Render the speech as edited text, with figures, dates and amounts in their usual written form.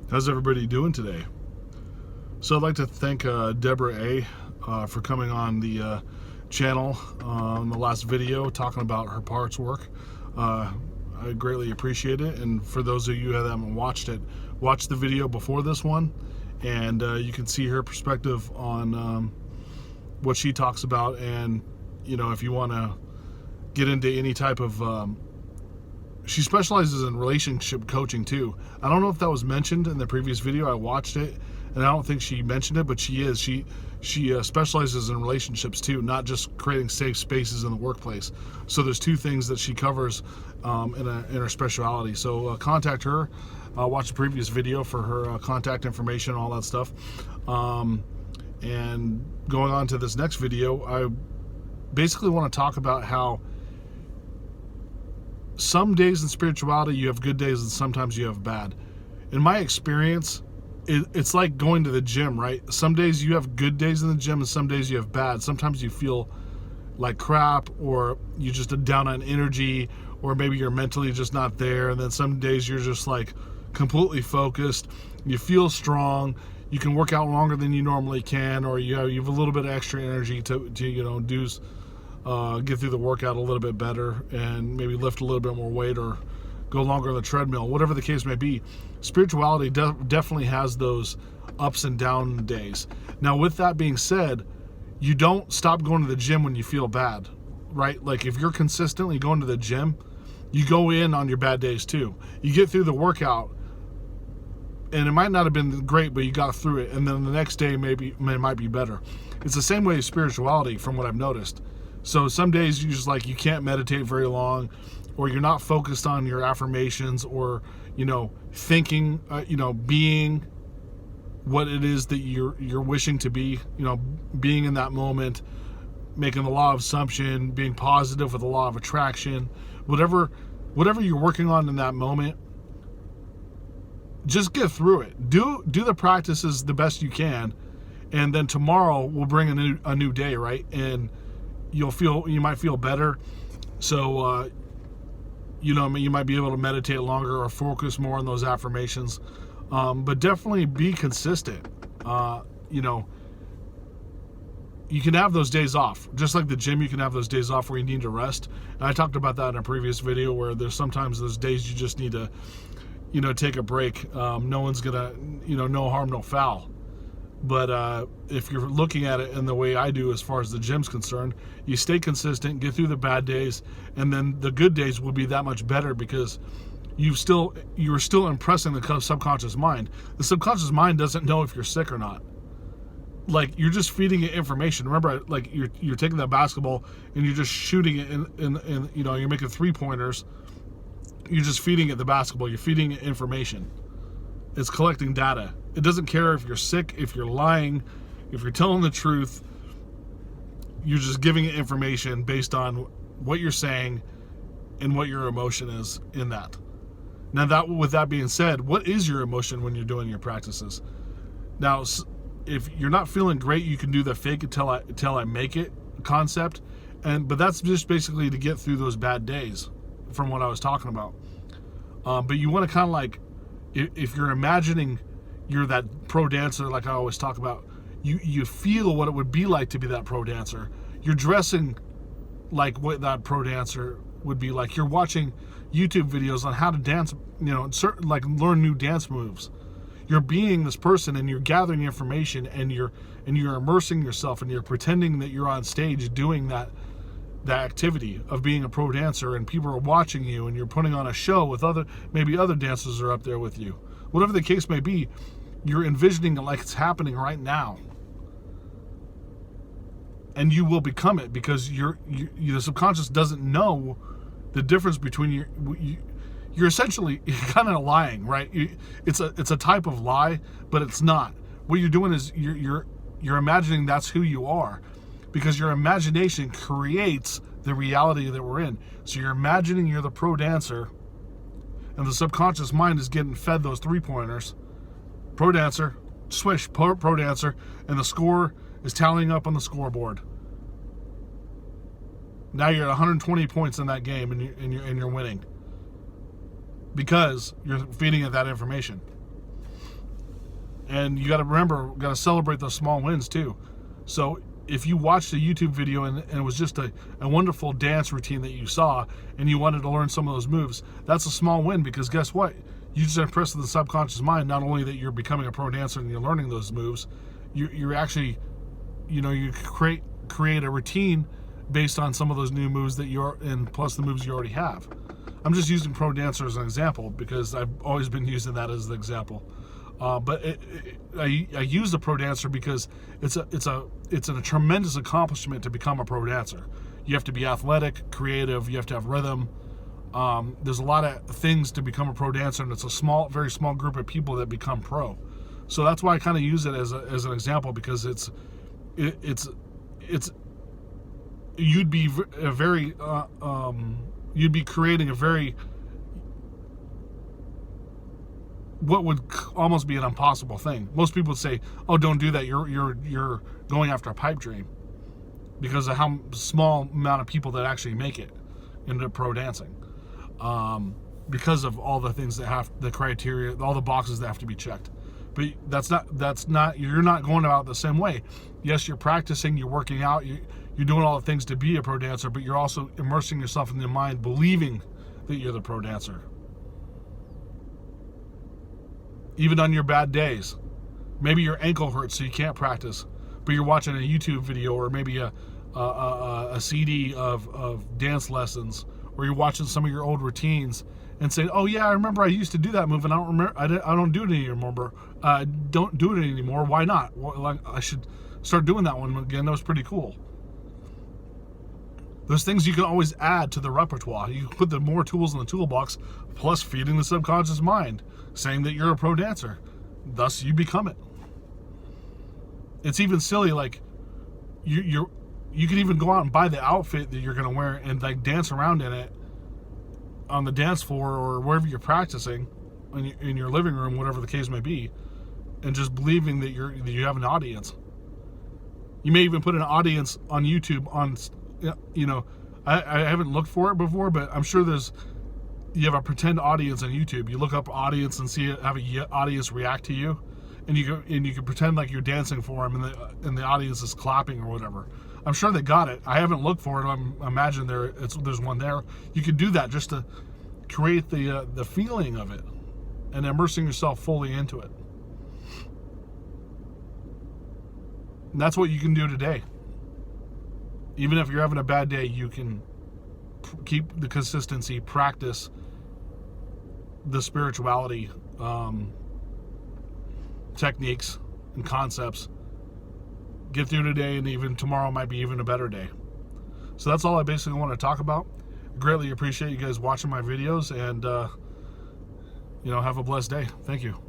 How's everybody doing today? So I'd like to thank Deborah A. For coming on the channel in the last video talking about her parts work. I greatly appreciate it, and for those of you that haven't watched it, watch the video before this one, and you can see her perspective on what she talks about. And if you want to get into any type of she specializes in relationship coaching too. I don't know if that was mentioned in the previous video. I watched it, and I don't think she mentioned it, but she is. She specializes in relationships too, not just creating safe spaces in the workplace. So there's two things that she covers in her speciality. So contact her. Watch the previous video for her contact information, all that stuff. And going on to this next video, I basically want to talk about how some days in spirituality you have good days and sometimes you have bad. In my experience, it's like going to the gym, right? Some days you have good days in the gym and some days you have bad. Sometimes you feel like crap, or you're just down on energy, or maybe you're mentally just not there. And then some days you're just like completely focused. You feel strong. You can work out longer than you normally can, or you have a little bit of extra energy to get through the workout a little bit better, and maybe lift a little bit more weight or go longer on the treadmill, whatever the case may be. Spirituality definitely has those ups and down days. Now, with that being said, you don't stop going to the gym when you feel bad, right? Like if you're consistently going to the gym, you go in on your bad days too. You get through the workout, and it might not have been great, but you got through it, and then the next day it might be better. It's the same way as spirituality, from what I've noticed. So some days you can't meditate very long, or you're not focused on your affirmations, or thinking, being what it is that you're wishing to be, being in that moment, making the law of assumption, being positive with the law of attraction, whatever you're working on in that moment. Just get through it. Do the practices the best you can, and then tomorrow will bring a new day, right? And you might feel better. So you might be able to meditate longer or focus more on those affirmations. But definitely be consistent. You can have those days off. Just like the gym, you can have those days off where you need to rest. And I talked about that in a previous video, where there's sometimes those days you just need to take a break. No one's gonna, no harm, no foul. But if you're looking at it in the way I do as far as the gym's concerned, you stay consistent, get through the bad days, and then the good days will be that much better, because you're still impressing the subconscious mind. The subconscious mind doesn't know if you're sick or not. Like, you're just feeding it information. Remember, like you're taking that basketball and you're just shooting it in you're making 3-pointers. You're just feeding it the basketball. You're feeding it information. It's collecting data. It doesn't care if you're sick, if you're lying, if you're telling the truth. You're just giving it information based on what you're saying and what your emotion is in that. Now, with that being said, what is your emotion when you're doing your practices? Now, if you're not feeling great, you can do the fake it till I make it concept, but that's just basically to get through those bad days, from what I was talking about. But you want to kind of like, if you're imagining you're that pro dancer, like I always talk about, you feel what it would be like to be that pro dancer. You're dressing like what that pro dancer would be like. You're watching YouTube videos on how to dance, like learn new dance moves. You're being this person, and you're gathering information, and you're immersing yourself, and you're pretending that you're on stage doing that activity of being a pro dancer, and people are watching you, and you're putting on a show with maybe other dancers are up there with you. Whatever the case may be, you're envisioning it like it's happening right now. And you will become it, because the subconscious doesn't know the difference between you're essentially kind of lying, right? It's a type of lie, but it's not. What you're doing is you're imagining that's who you are, because your imagination creates the reality that we're in. So you're imagining you're the pro dancer, and the subconscious mind is getting fed those 3-pointers. Pro dancer, swish, pro dancer, and the score is tallying up on the scoreboard. Now you're at 120 points in that game, and you're winning, because you're feeding it that information. And you got to remember, got to celebrate those small wins too. So if you watched a YouTube video and it was just a wonderful dance routine that you saw and you wanted to learn some of those moves, that's a small win, because guess what? You just impressed the subconscious mind, not only that you're becoming a pro dancer and you're learning those moves, you're actually, you create a routine based on some of those new moves that and plus the moves you already have. I'm just using pro dancer as an example because I've always been using that as the example. But I use the pro dancer because it's a tremendous accomplishment to become a pro dancer. You have to be athletic, creative. You have to have rhythm. There's a lot of things to become a pro dancer, and it's a very small group of people that become pro. So that's why I kind of use it as an example, because you'd be you'd be creating a very, what would almost be an impossible thing. Most people would say, "Oh, don't do that. You're going after a pipe dream," because of how small amount of people that actually make it into pro dancing, because of all the things that the criteria, all the boxes that have to be checked. But that's not. You're not going about it the same way. Yes, you're practicing, you're working out, you're doing all the things to be a pro dancer, but you're also immersing yourself in the mind, believing that you're the pro dancer. Even on your bad days, maybe your ankle hurts so you can't practice, but you're watching a YouTube video or maybe a CD of dance lessons, or you're watching some of your old routines and saying, "Oh yeah, I remember I used to do that move, and I don't remember. I don't do it anymore. Don't do it anymore. Why not? Well, I should start doing that one again. That was pretty cool." There's things you can always add to the repertoire. You put the more tools in the toolbox, plus feeding the subconscious mind, saying that you're a pro dancer. Thus, you become it. It's even silly, like you can even go out and buy the outfit that you're going to wear and like dance around in it on the dance floor or wherever you're practicing, in your living room, whatever the case may be, and just believing that you have an audience. You may even put an audience on YouTube on. I haven't looked for it before, but I'm sure you have a pretend audience on YouTube. You look up audience and have an audience react to you, and you can pretend like you're dancing for them, and the audience is clapping or whatever. I'm sure they got it. I haven't looked for it. I imagine there's one there. You could do that just to create the feeling of it and immersing yourself fully into it. And that's what you can do today. Even if you're having a bad day, you can keep the consistency, practice the spirituality techniques and concepts. Get through today, and even tomorrow might be even a better day. So that's all I basically want to talk about. Greatly appreciate you guys watching my videos, and have a blessed day. Thank you.